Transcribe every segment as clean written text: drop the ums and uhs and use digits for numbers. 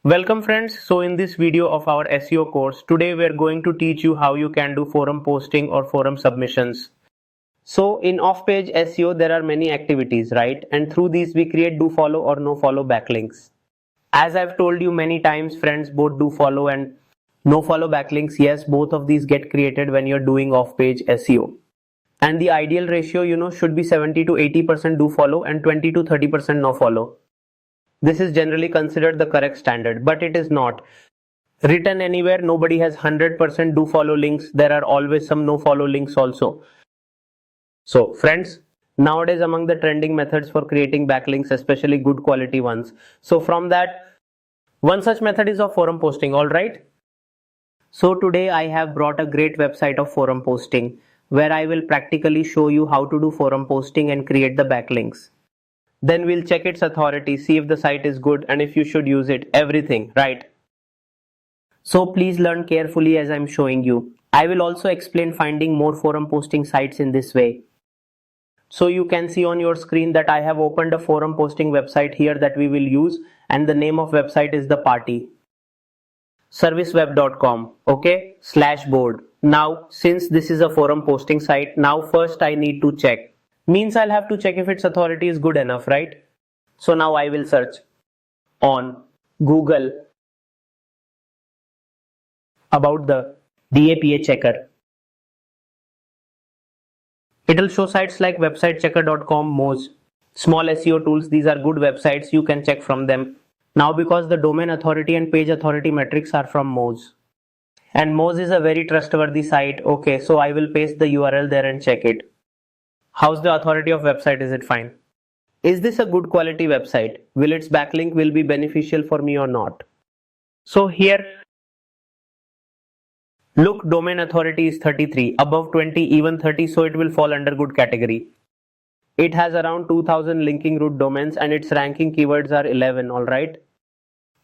Welcome friends. So in this video of our SEO course, today we are going to teach you how you can do forum posting or forum submissions. So in off-page SEO, there are many activities, right? And through these we create do follow or no follow backlinks. As I've told you many times, friends, both do follow and no follow backlinks, yes, both of these get created when you're doing off-page SEO. And the ideal ratio, should be 70 to 80% do follow and 20 to 30% no follow. This is generally considered the correct standard, but it is not. Written anywhere, nobody has 100% do follow links. There are always some no follow links also. So friends, nowadays among the trending methods for creating backlinks, especially good quality ones. So from that, one such method is of forum posting, alright? So today I have brought a great website of forum posting where I will practically show you how to do forum posting and create the backlinks. Then we'll check its authority, see if the site is good and if you should use it, everything, right? So please learn carefully as I'm showing you. I will also explain finding more forum posting sites in this way. So you can see on your screen that I have opened a forum posting website here that we will use, and the name of website is the party serviceweb.com, okay, /board. Now since this is a forum posting site, now first I need to check. Means I'll have to check if its authority is good enough, right? So now I will search on Google about the DAPA checker. It'll show sites like websitechecker.com, Moz, small SEO tools. These are good websites, you can check from them. Now because the domain authority and page authority metrics are from Moz, and Moz is a very trustworthy site, okay, so I will paste the URL there and check it. How's the authority of website? Is it fine? Is this a good quality website? Will its backlink will be beneficial for me or not? So here, look, domain authority is 33, above 20, even 30, so it will fall under good category. It has around 2000 linking root domains and its ranking keywords are 11, alright?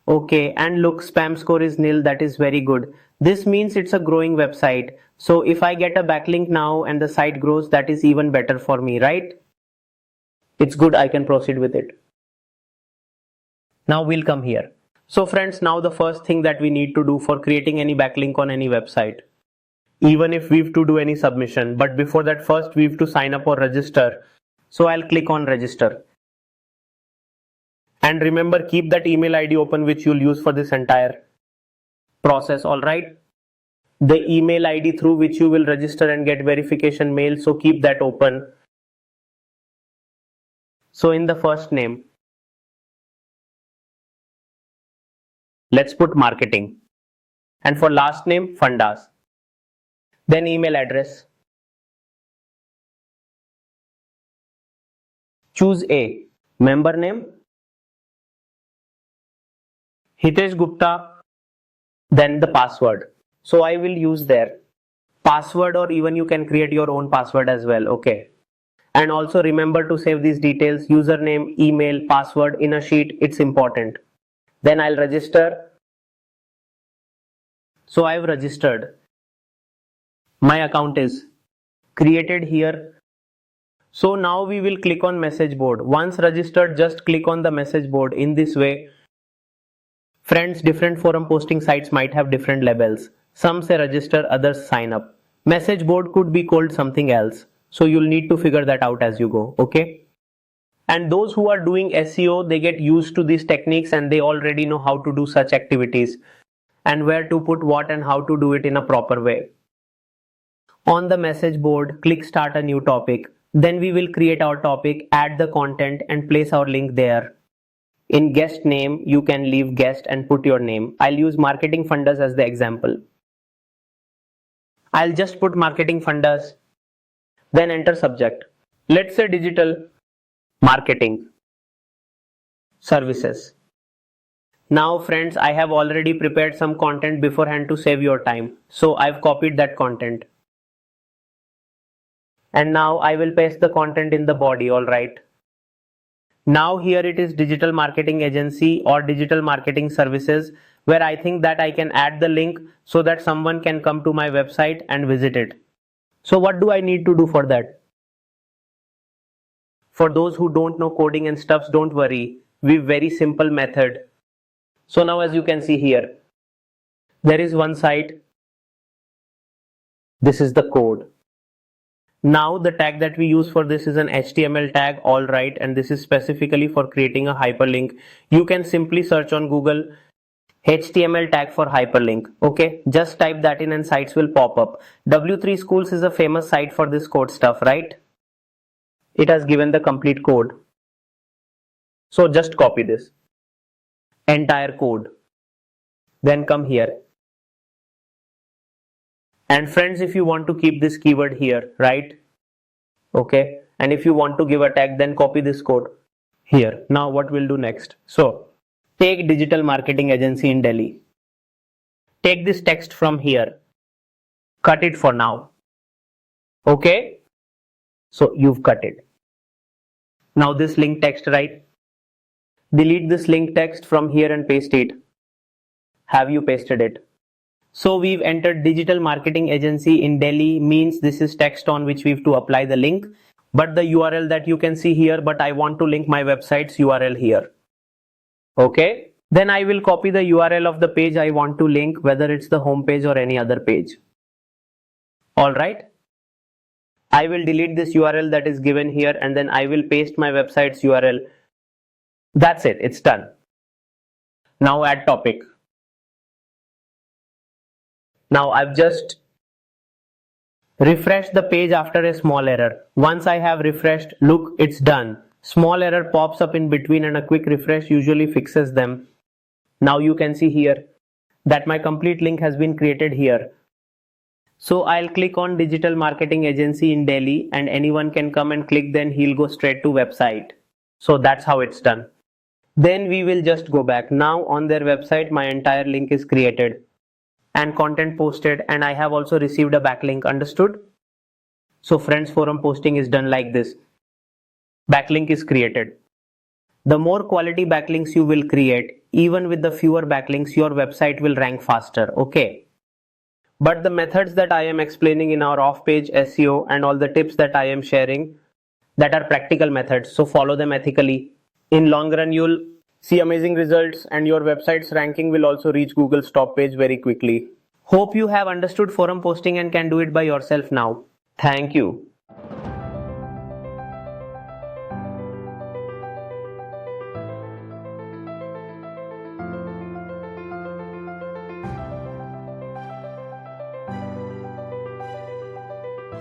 Okay, and look, spam score is nil, that is very good. This means it's a growing website. So if I get a backlink now and the site grows, that is even better for me, right? It's good, I can proceed with it. Now we'll come here. So friends, now the first thing that we need to do for creating any backlink on any website, even if we have to do any submission, but before that first we have to sign up or register. So I'll click on register. And remember, keep that email ID open which you'll use for this entire process, alright? The email ID through which you will register and get verification mail, so keep that open. So in the first name, let's put marketing, and for last name, Fundas. Then email address. Choose a member name, Hitesh Gupta, then the password. So I will use their password, or even you can create your own password as well, okay? And also remember to save these details, username, email, password in a sheet, it's important. Then I'll register. So I've registered. My account is created here. So now we will click on message board. Once registered, just click on the message board. In this way, friends, different forum posting sites might have different labels. Some say register, others sign up. Message board could be called something else. So you'll need to figure that out as you go, okay? And those who are doing SEO, they get used to these techniques and they already know how to do such activities and where to put what and how to do it in a proper way. On the message board, click start a new topic. Then we will create our topic, add the content and place our link there. In guest name, you can leave guest and put your name. I'll use Marketing Fundas as the example. I'll just put Marketing Fundas, then enter subject. Let's say digital marketing services. Now friends, I have already prepared some content beforehand to save your time. So I've copied that content. And now I will paste the content in the body, alright? Now here it is digital marketing agency or digital marketing services, where I think that I can add the link so that someone can come to my website and visit it. So what do I need to do for that? For those who don't know coding and stuffs, don't worry. We have very simple method. So now as you can see here, there is one site. This is the code. Now the tag that we use for this is an HTML tag, all right, and this is specifically for creating a hyperlink. You can simply search on Google HTML tag for hyperlink. Okay, just type that in and sites will pop up. W3 Schools is a famous site for this code stuff, right? It has given the complete code. So just copy this entire code. Then come here. And friends, if you want to keep this keyword here, right? Okay, and if you want to give a tag, then copy this code here. Now what we'll do next? So take digital marketing agency in Delhi. Take this text from here. Cut it for now. Okay, so you've cut it. Now this link text, right? Delete this link text from here and paste it. Have you pasted it? So we've entered digital marketing agency in Delhi, means this is text on which we've to apply the link, but the URL that you can see here, but I want to link my website's URL here. Okay, then I will copy the URL of the page I want to link, whether it's the home page or any other page. All right, I will delete this URL that is given here and then I will paste my website's URL. That's it, it's done. Now add topic. Now I've just refreshed the page after a small error. Once I have refreshed, look, it's done. Small error pops up in between and a quick refresh usually fixes them. Now you can see here that my complete link has been created here. So I'll click on digital marketing agency in Delhi and anyone can come and click, then he'll go straight to website. So that's how it's done. Then we will just go back. Now on their website, my entire link is created and content posted, and I have also received a backlink. Understood? So friends, forum posting is done like this. Backlink is created. The more quality backlinks you will create, even with the fewer backlinks, your website will rank faster. Okay. But the methods that I am explaining in our off-page SEO and all the tips that I am sharing, that are practical methods. So follow them ethically. In long run, you'll see amazing results and your website's ranking will also reach Google's top page very quickly. Hope you have understood forum posting and can do it by yourself now. Thank you.